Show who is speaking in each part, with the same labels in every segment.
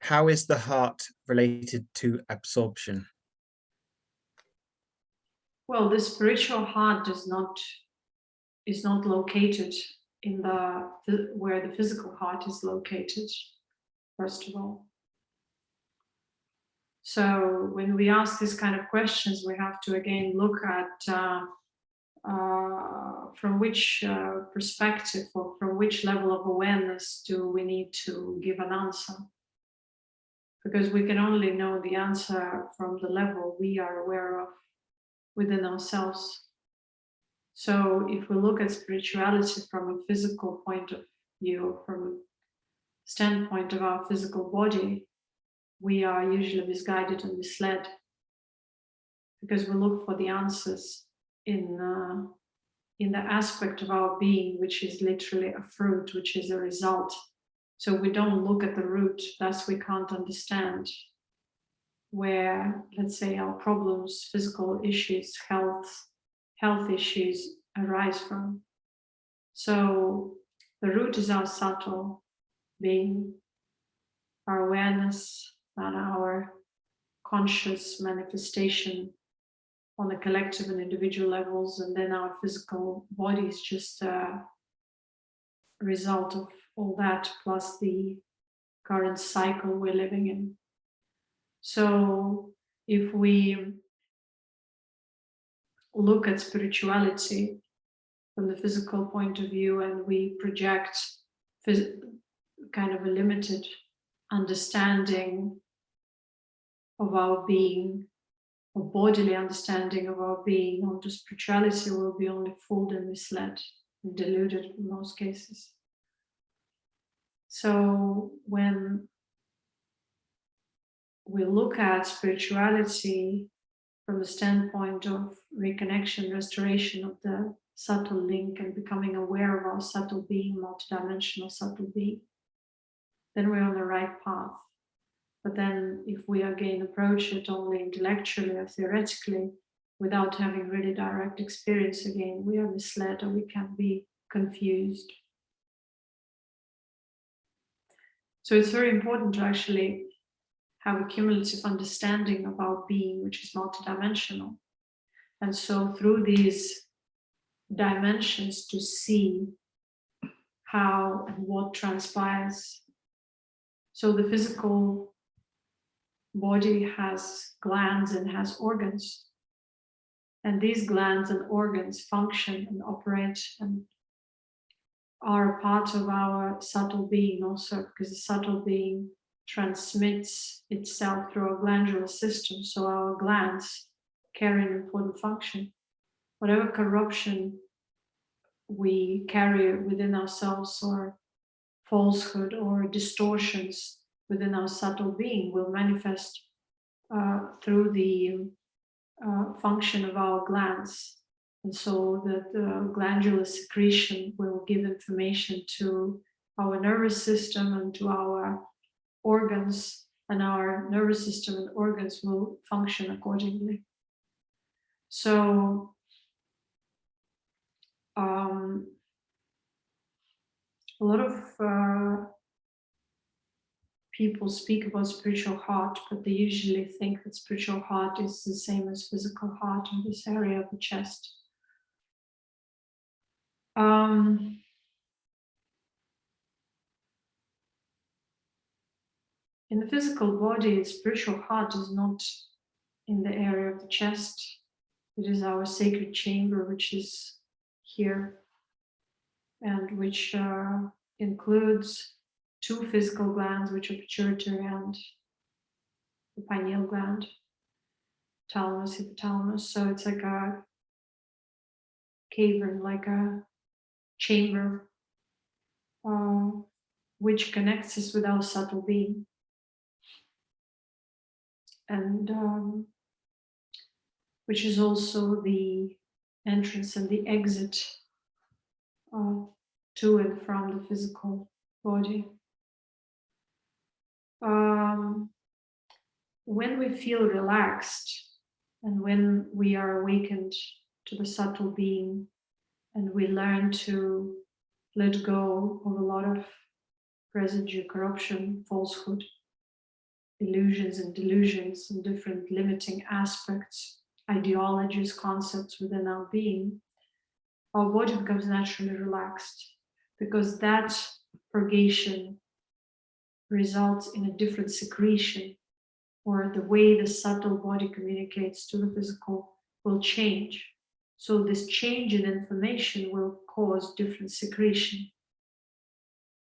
Speaker 1: how is the heart related to absorption?
Speaker 2: Well, the spiritual heart is not located in where the physical heart is located, first of all. So when we ask these kind of questions, we have to again look at from which perspective or from which level of awareness do we need to give an answer. Because we can only know the answer from the level we are aware of within ourselves. So if we look at spirituality from a physical point of view, from a standpoint of our physical body, we are usually misguided and misled because we look for the answers in the aspect of our being, which is literally a fruit, which is a result. So we don't look at the root, thus we can't understand where, let's say, our problems, physical issues, health issues arise from. So the root is our subtle being, our awareness, and our conscious manifestation on the collective and individual levels, and then our physical body is just a result of all that, plus the current cycle we're living in. So if we look at spirituality from the physical point of view and we project kind of a limited understanding of our being, or bodily understanding of our being onto spirituality, will be only fooled and misled and deluded in most cases. So when we look at spirituality from the standpoint of reconnection, restoration of the subtle link and becoming aware of our subtle being, multidimensional subtle being, then we're on the right path. But then if we again approach it only intellectually or theoretically, without having really direct experience, again, we are misled or we can be confused. So it's very important to actually have a cumulative understanding of our being, which is multidimensional. And so through these dimensions to see how and what transpires. So the physical body has glands and has organs. And these glands and organs function and operate and are part of our subtle being also, because the subtle being transmits itself through our glandular system. So our glands carry an important function. Whatever corruption we carry within ourselves, or falsehood or distortions within our subtle being, will manifest through the function of our glands. And so that the glandular secretion will give information to our nervous system and to our organs, and our nervous system and organs will function accordingly. So a lot of people speak about spiritual heart, but they usually think that spiritual heart is the same as physical heart in this area of the chest. In the physical body, spiritual heart is not in the area of the chest. It is our sacred chamber, which is here, and which includes two physical glands, which are pituitary and the pineal gland, thalamus, hypothalamus. So it's like a cavern, like a chamber, which connects us with our subtle being. And which is also the entrance and the exit to and from the physical body. When we feel relaxed and when we are awakened to the subtle being, and we learn to let go of a lot of residue, corruption, falsehood, illusions and delusions and different limiting aspects, ideologies, concepts within our being, our body becomes naturally relaxed, because that purgation results in a different secretion, or the way the subtle body communicates to the physical will change. So this change in information will cause different secretion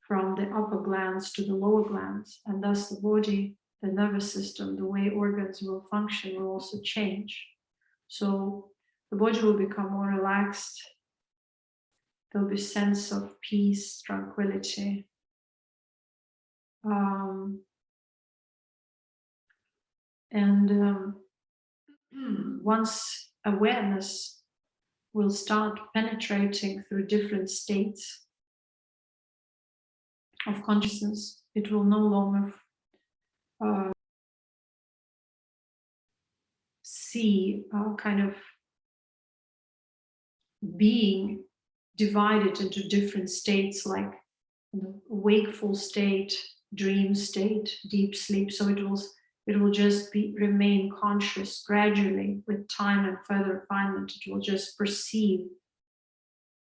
Speaker 2: from the upper glands to the lower glands, and thus the body, the nervous system, the way organs will function will also change. So the body will become more relaxed. There'll be a sense of peace, tranquility. Once awareness will start penetrating through different states of consciousness, it will no longer see kind of being divided into different states, like wakeful state, dream state, deep sleep. So it will just remain conscious gradually with time and further refinement. It will just perceive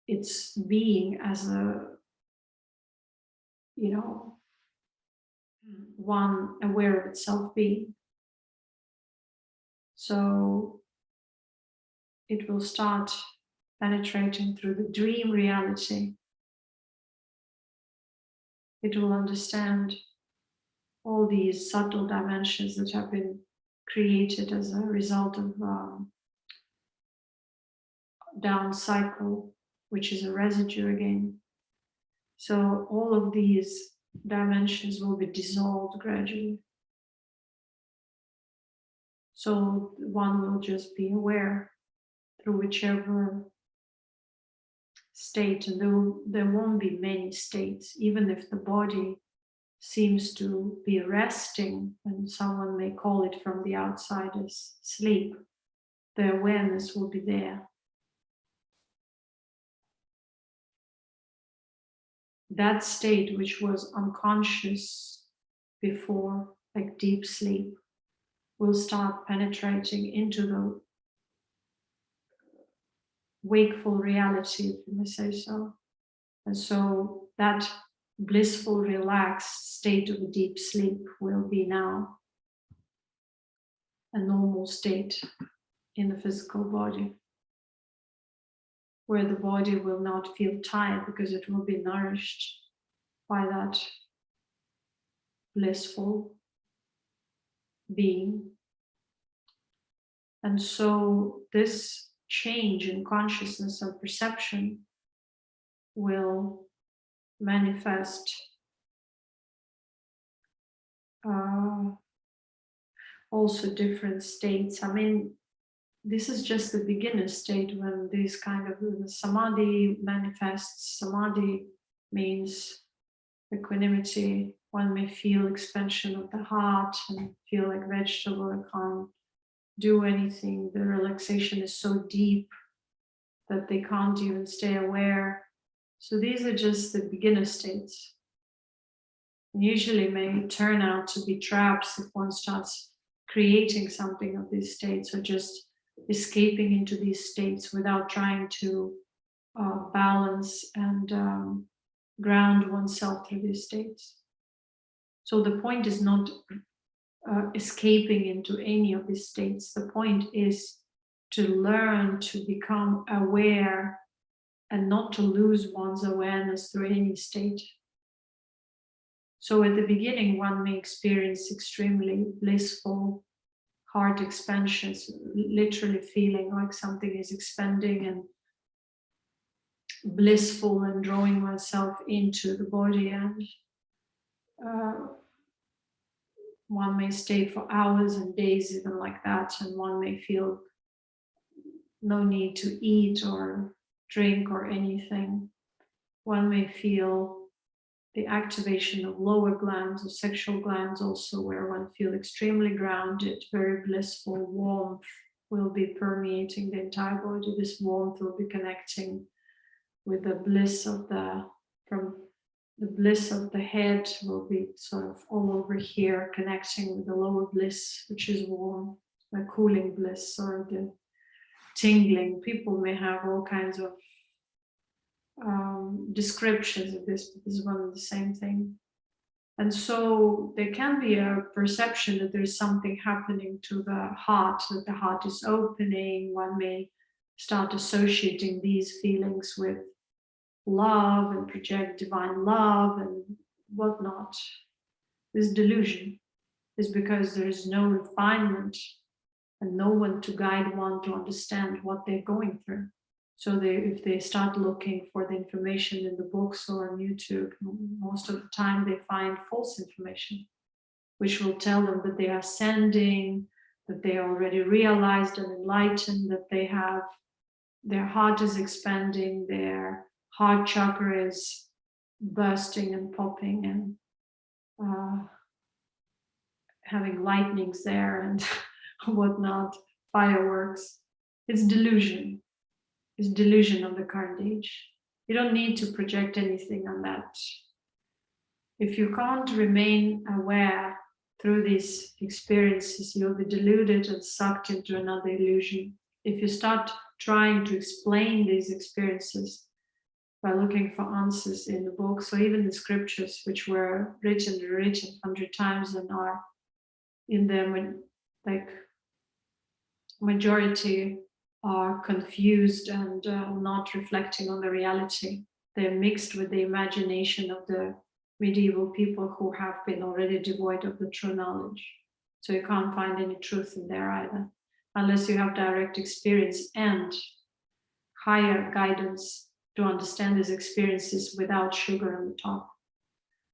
Speaker 2: its being as a, one aware of itself being. So it will start penetrating through the dream reality. It will understand all these subtle dimensions that have been created as a result of down cycle, which is a residue again. So all of these dimensions will be dissolved gradually. So one will just be aware through whichever state, and there won't be many states, even if the body seems to be resting, and someone may call it from the outside as sleep, the awareness will be there. That state which was unconscious before, like deep sleep, will start penetrating into the wakeful reality, if you may say so. And so that blissful, relaxed state of a deep sleep will be now a normal state in the physical body, where the body will not feel tired because it will be nourished by that blissful being. And so this change in consciousness and perception will manifest also different states. I mean, this is just the beginner state when this kind of samadhi manifests. Samadhi means equanimity. One may feel expansion of the heart and feel like vegetable. I can't do anything. The relaxation is so deep that they can't even stay aware. So these are just the beginner states. And usually may turn out to be traps if one starts creating something of these states, or just escaping into these states without trying to balance and ground oneself through these states. So the point is not escaping into any of these states. The point is to learn to become aware and not to lose one's awareness through any state. So at the beginning, one may experience extremely blissful heart expansions, literally feeling like something is expanding and blissful, and drawing oneself into the body. And one may stay for hours and days even like that, and one may feel no need to eat or drink or anything. One may feel the activation of lower glands or sexual glands also, where one feels extremely grounded, very blissful. Warmth will be permeating the entire body. This warmth will be connecting with the bliss of from the bliss of the head will be sort of all over here, connecting with the lower bliss, which is warm, the cooling bliss or the tingling. People may have all kinds of descriptions of this, but this is one and the same thing. And so there can be a perception that there's something happening to the heart, that the heart is opening. One may start associating these feelings with love and project divine love and whatnot. This delusion is because there is no refinement and no one to guide one to understand what they're going through. So if they start looking for the information in the books or on YouTube, most of the time they find false information, which will tell them that they are ascending, that they are already realized and enlightened, that they have, their heart is expanding, their heart chakra is bursting and popping and having lightnings there and whatnot, fireworks. It's delusion. It's delusion of the current age. You don't need to project anything on that. If you can't remain aware through these experiences, you'll be deluded and sucked into another illusion. If you start trying to explain these experiences by looking for answers in the books or even the scriptures, which were written and rewritten 100 times and are in them, like majority are confused and not reflecting on the reality. They're mixed with the imagination of the medieval people who have been already devoid of the true knowledge. So you can't find any truth in there either, unless you have direct experience and higher guidance to understand these experiences without sugar on the top,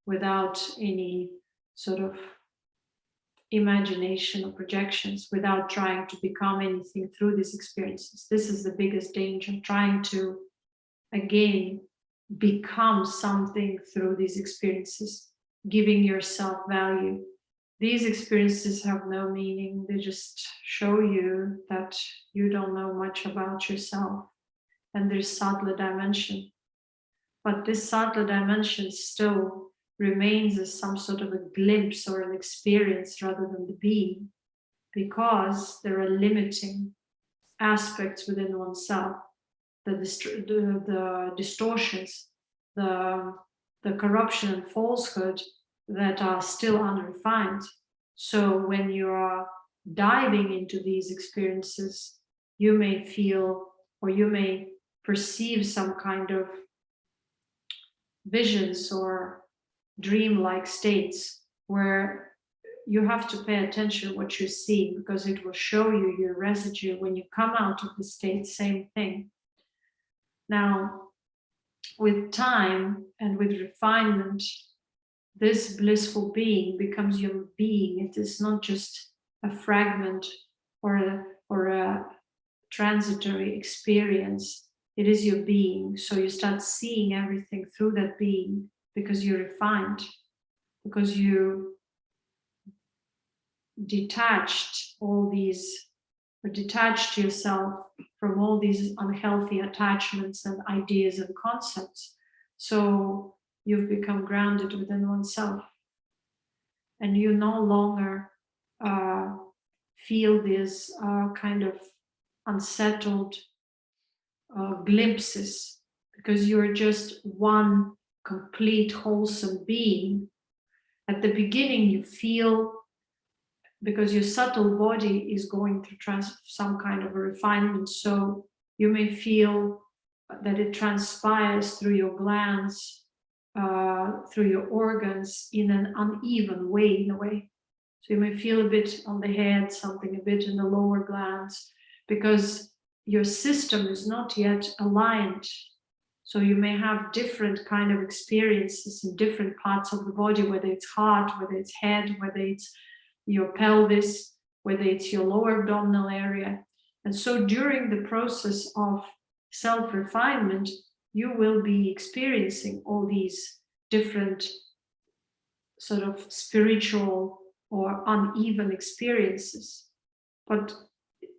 Speaker 2: without any sort of imagination or projections, without trying to become anything through these experiences. This is the biggest danger, trying to, again, become something through these experiences, giving yourself value. These experiences have no meaning. They just show you that you don't know much about yourself. And there's subtler dimension. But this subtler dimension still remains as some sort of a glimpse or an experience rather than the being, because there are limiting aspects within oneself, the distortions, the corruption and falsehood that are still unrefined. So when you are diving into these experiences, you may feel or you may perceive some kind of visions or dream-like states where you have to pay attention to what you're seeing, because it will show you your residue when you come out of the state. Same thing. Now, with time and with refinement, this blissful being becomes your being. It is not just a fragment or a transitory experience. It is your being. So you start seeing everything through that being, because you're refined, because you detached yourself from all these unhealthy attachments and ideas and concepts. So you've become grounded within oneself, and you no longer feel these kind of unsettled glimpses, because you're just one complete wholesome being. At the beginning you feel, because your subtle body is going through some kind of a refinement, so you may feel that it transpires through your glands, through your organs in an uneven way, in a way. So you may feel a bit on the head, something a bit in the lower glands, because your system is not yet aligned. So you may have different kind of experiences in different parts of the body, whether it's heart, whether it's head, whether it's your pelvis, whether it's your lower abdominal area. And so during the process of self-refinement, you will be experiencing all these different sort of spiritual or uneven experiences. But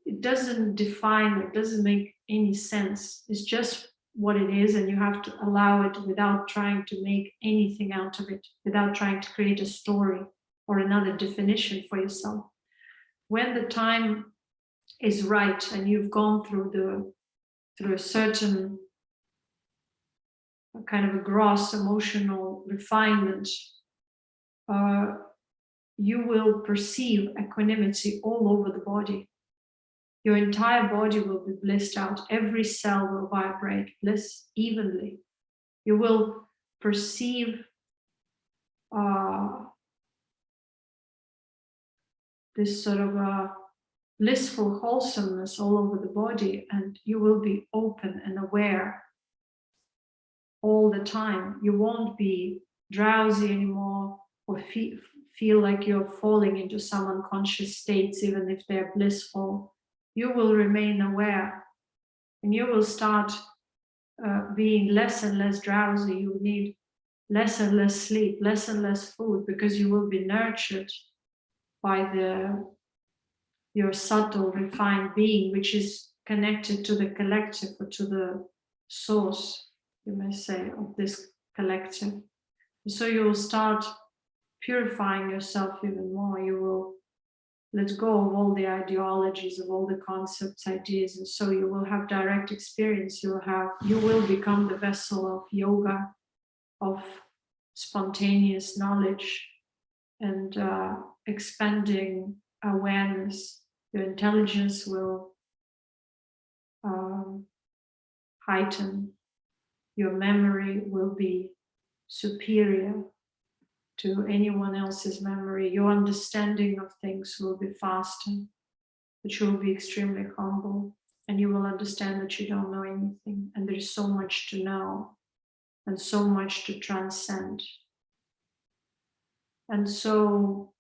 Speaker 2: it doesn't define, it doesn't make any sense. It's just what it is, and you have to allow it without trying to make anything out of it, without trying to create a story or another definition for yourself. When the time is right and you've gone through a certain kind of a gross emotional refinement, you will perceive equanimity all over the body. Your entire body will be blissed out. Every cell will vibrate bliss evenly. You will perceive this sort of blissful wholesomeness all over the body, and you will be open and aware all the time. You won't be drowsy anymore or feel like you're falling into some unconscious states, even if they're blissful. You will remain aware, and you will start being less and less drowsy. You will need less and less sleep, less and less food, because you will be nurtured by your subtle, refined being, which is connected to the collective, or to the source, you may say, of this collective. So you will start purifying yourself even more. You will let go of all the ideologies, of all the concepts, ideas, and so you will have direct experience. You will become the vessel of yoga, of spontaneous knowledge, and expanding awareness. Your intelligence will heighten. Your memory will be superior to anyone else's memory. Your understanding of things will be faster, but you will be extremely humble, and you will understand that you don't know anything, and there's so much to know and so much to transcend. And so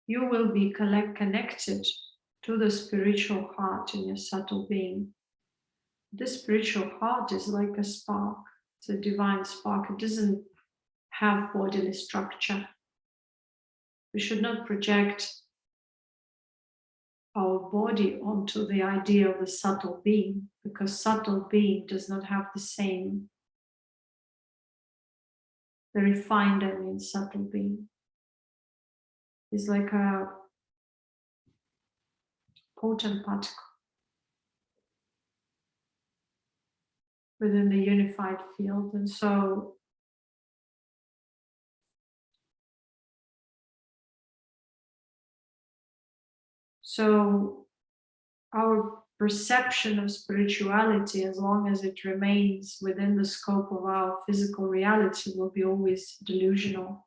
Speaker 2: you will be connected to the spiritual heart in your subtle being. This spiritual heart is like a spark. It's a divine spark. It doesn't have bodily structure. We should not project our body onto the idea of the subtle being, because subtle being does not have the refined, subtle being is like a potent particle within the unified field. And so our perception of spirituality, as long as it remains within the scope of our physical reality, will be always delusional.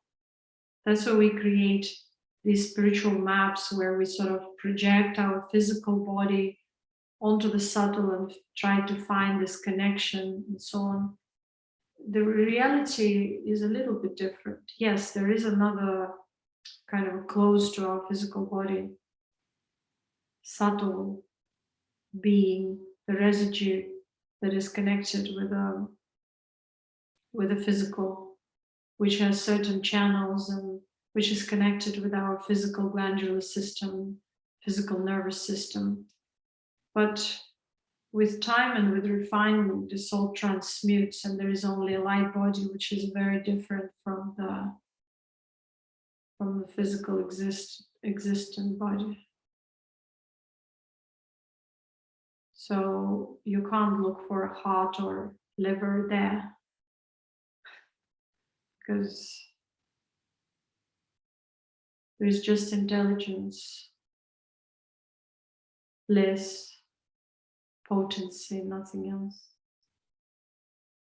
Speaker 2: That's why we create these spiritual maps where we sort of project our physical body onto the subtle and try to find this connection and so on. The reality is a little bit different. Yes, there is another kind of close to our physical body, subtle being, the residue that is connected with the physical, which has certain channels and which is connected with our physical glandular system, physical nervous system. But with time and with refinement, this all transmutes, and there is only a light body, which is very different from the physical existent body. So you can't look for a heart or liver there, because there's just intelligence, bliss, potency, nothing else.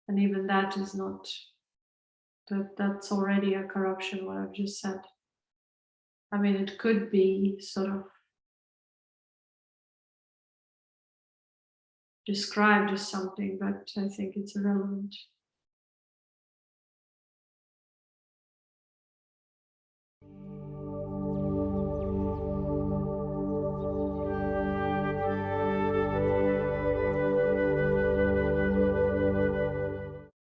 Speaker 2: And even that is not, that's already a corruption, what I've just said. I mean, it could be sort of described as something, but I think it's irrelevant.